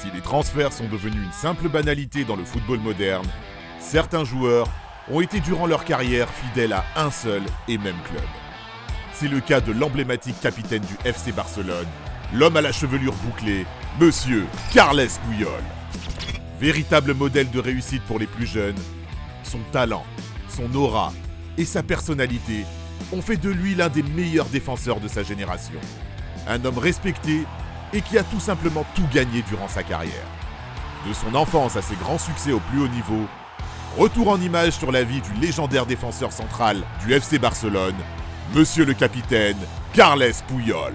Si les transferts sont devenus une simple banalité dans le football moderne, certains joueurs ont été durant leur carrière fidèles à un seul et même club. C'est le cas de l'emblématique capitaine du FC Barcelone, l'homme à la chevelure bouclée, Monsieur Carles Puyol. Véritable modèle de réussite pour les plus jeunes, son talent, son aura et sa personnalité ont fait de lui l'un des meilleurs défenseurs de sa génération. Un homme respecté et qui a tout simplement tout gagné durant sa carrière. De son enfance à ses grands succès au plus haut niveau, retour en images sur la vie du légendaire défenseur central du FC Barcelone, Monsieur le capitaine Carles Puyol.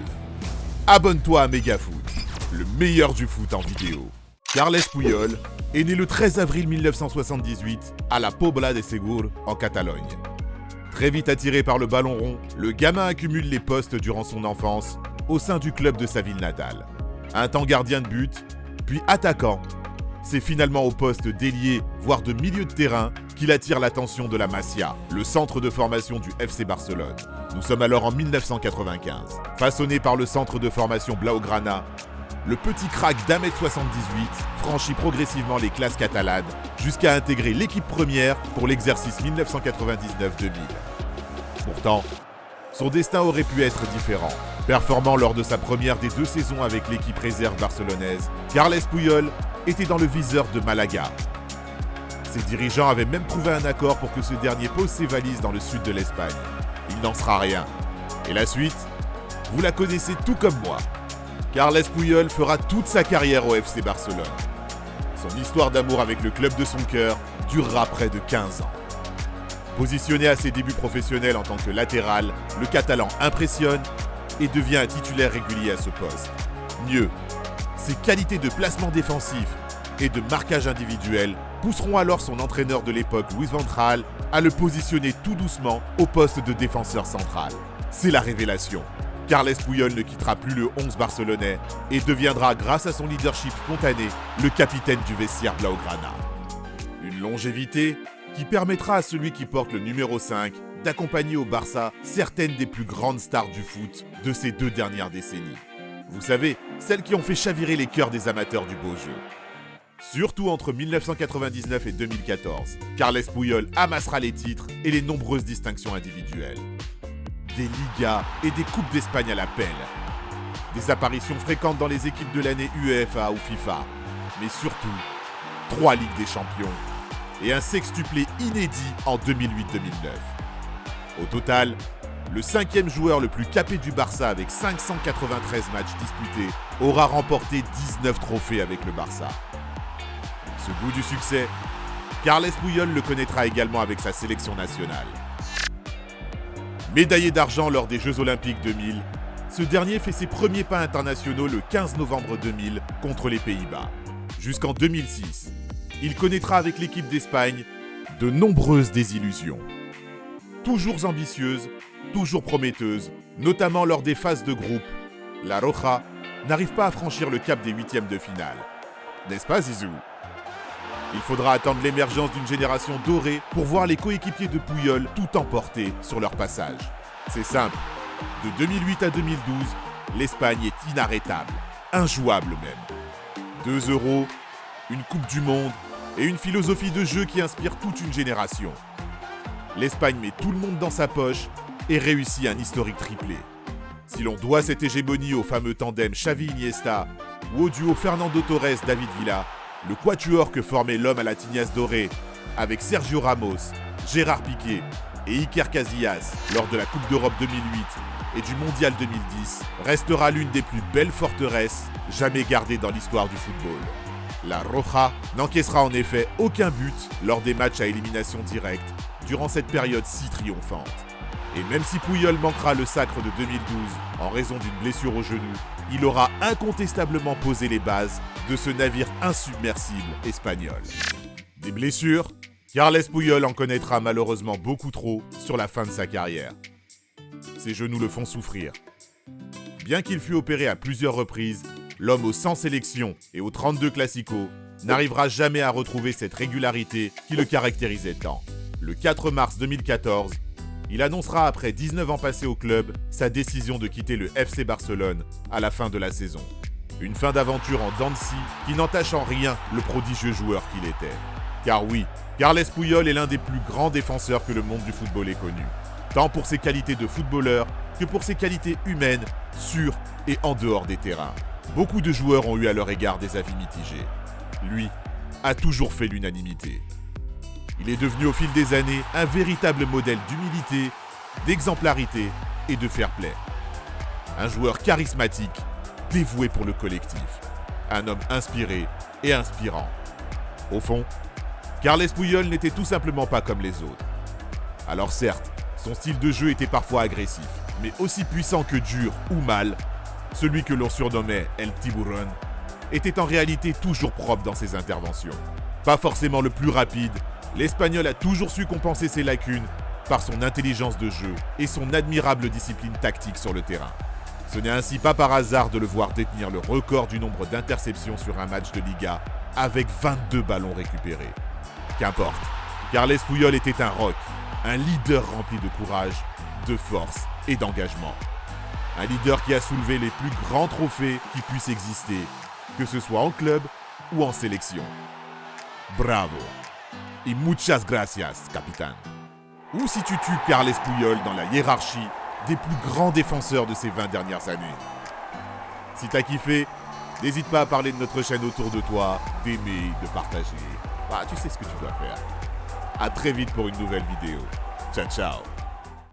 Abonne-toi à Megafoot, le meilleur du foot en vidéo. Carles Puyol est né le 13 avril 1978 à la Pobla de Segur, en Catalogne. Très vite attiré par le ballon rond, le gamin accumule les postes durant son enfance au sein du club de sa ville natale. Un temps gardien de but, puis attaquant, c'est finalement au poste d'ailier, voire de milieu de terrain, qu'il attire l'attention de la Masia, le centre de formation du FC Barcelone. Nous sommes alors en 1995. Façonné par le centre de formation Blaugrana, le petit crack d'1m78 franchit progressivement les classes catalanes jusqu'à intégrer l'équipe première pour l'exercice 1999-2000. Pourtant, son destin aurait pu être différent. Performant lors de sa première des 2 saisons avec l'équipe réserve barcelonaise, Carles Puyol était dans le viseur de Malaga. Ses dirigeants avaient même trouvé un accord pour que ce dernier pose ses valises dans le sud de l'Espagne. Il n'en sera rien. Et la suite, vous la connaissez tout comme moi. Carles Puyol fera toute sa carrière au FC Barcelone. Son histoire d'amour avec le club de son cœur durera près de 15 ans. Positionné à ses débuts professionnels en tant que latéral, le Catalan impressionne et devient un titulaire régulier à ce poste. Mieux, ses qualités de placement défensif et de marquage individuel pousseront alors son entraîneur de l'époque, Luis van Gaal, à le positionner tout doucement au poste de défenseur central. C'est la révélation. Carles Puyol ne quittera plus le 11 barcelonais et deviendra, grâce à son leadership spontané, le capitaine du vestiaire Blaugrana. Une longévité qui permettra à celui qui porte le numéro 5 d'accompagner au Barça certaines des plus grandes stars du foot de ces 2 dernières décennies. Vous savez, celles qui ont fait chavirer les cœurs des amateurs du beau jeu. Surtout entre 1999 et 2014, Carles Puyol amassera les titres et les nombreuses distinctions individuelles. Des Ligas et des Coupes d'Espagne à la pelle. Des apparitions fréquentes dans les équipes de l'année UEFA ou FIFA. Mais surtout, 3 Ligues des Champions et un sextuplé inédit en 2008-2009. Au total, le 5e joueur le plus capé du Barça avec 593 matchs disputés aura remporté 19 trophées avec le Barça. Ce goût du succès, Carles Puyol le connaîtra également avec sa sélection nationale. Médaillé d'argent lors des Jeux Olympiques 2000, ce dernier fait ses premiers pas internationaux le 15 novembre 2000 contre les Pays-Bas. Jusqu'en 2006, il connaîtra avec l'équipe d'Espagne de nombreuses désillusions. Toujours ambitieuse, toujours prometteuse, notamment lors des phases de groupe, la Roja n'arrive pas à franchir le cap des 8e de finale. N'est-ce pas, Zizou ? Il faudra attendre l'émergence d'une génération dorée pour voir les coéquipiers de Puyol tout emporter sur leur passage. C'est simple, de 2008 à 2012, l'Espagne est inarrêtable, injouable même. 2 euros, une Coupe du Monde et une philosophie de jeu qui inspire toute une génération. L'Espagne met tout le monde dans sa poche et réussit un historique triplé. Si l'on doit cette hégémonie au fameux tandem Xavi-Iniesta ou au duo Fernando Torres-David Villa, le quatuor que formait l'homme à la tignasse dorée avec Sergio Ramos, Gérard Piqué et Iker Casillas lors de la Coupe d'Europe 2008 et du Mondial 2010 restera l'une des plus belles forteresses jamais gardées dans l'histoire du football. La Roja n'encaissera en effet aucun but lors des matchs à élimination directe durant cette période si triomphante. Et même si Puyol manquera le sacre de 2012 en raison d'une blessure au genou, il aura incontestablement posé les bases de ce navire insubmersible espagnol. Des blessures, Carles Puyol en connaîtra malheureusement beaucoup trop sur la fin de sa carrière. Ses genoux le font souffrir. Bien qu'il fût opéré à plusieurs reprises, l'homme aux 100 sélections et aux 32 classicos n'arrivera jamais à retrouver cette régularité qui le caractérisait tant. Le 4 mars 2014, il annoncera après 19 ans passés au club sa décision de quitter le FC Barcelone à la fin de la saison. Une fin d'aventure en dents de scie qui n'entache en rien le prodigieux joueur qu'il était. Car oui, Carles Puyol est l'un des plus grands défenseurs que le monde du football ait connu. Tant pour ses qualités de footballeur que pour ses qualités humaines, sur et en dehors des terrains. Beaucoup de joueurs ont eu à leur égard des avis mitigés. Lui a toujours fait l'unanimité. Il est devenu au fil des années un véritable modèle d'humilité, d'exemplarité et de fair play. Un joueur charismatique, dévoué pour le collectif. Un homme inspiré et inspirant. Au fond, Carles Puyol n'était tout simplement pas comme les autres. Alors certes, son style de jeu était parfois agressif, mais aussi puissant que dur ou mal, celui que l'on surnommait El Tiburon était en réalité toujours propre dans ses interventions. Pas forcément le plus rapide, l'Espagnol a toujours su compenser ses lacunes par son intelligence de jeu et son admirable discipline tactique sur le terrain. Ce n'est ainsi pas par hasard de le voir détenir le record du nombre d'interceptions sur un match de Liga avec 22 ballons récupérés. Qu'importe, Carles Puyol était un roc, un leader rempli de courage, de force et d'engagement. Un leader qui a soulevé les plus grands trophées qui puissent exister, que ce soit en club ou en sélection. Bravo et muchas gracias, capitaine. Où situes-tu Carles Puyol dans la hiérarchie des plus grands défenseurs de ces 20 dernières années? Si t'as kiffé, n'hésite pas à parler de notre chaîne autour de toi, d'aimer, de partager. Tu sais ce que tu dois faire. À très vite pour une nouvelle vidéo. Ciao, ciao.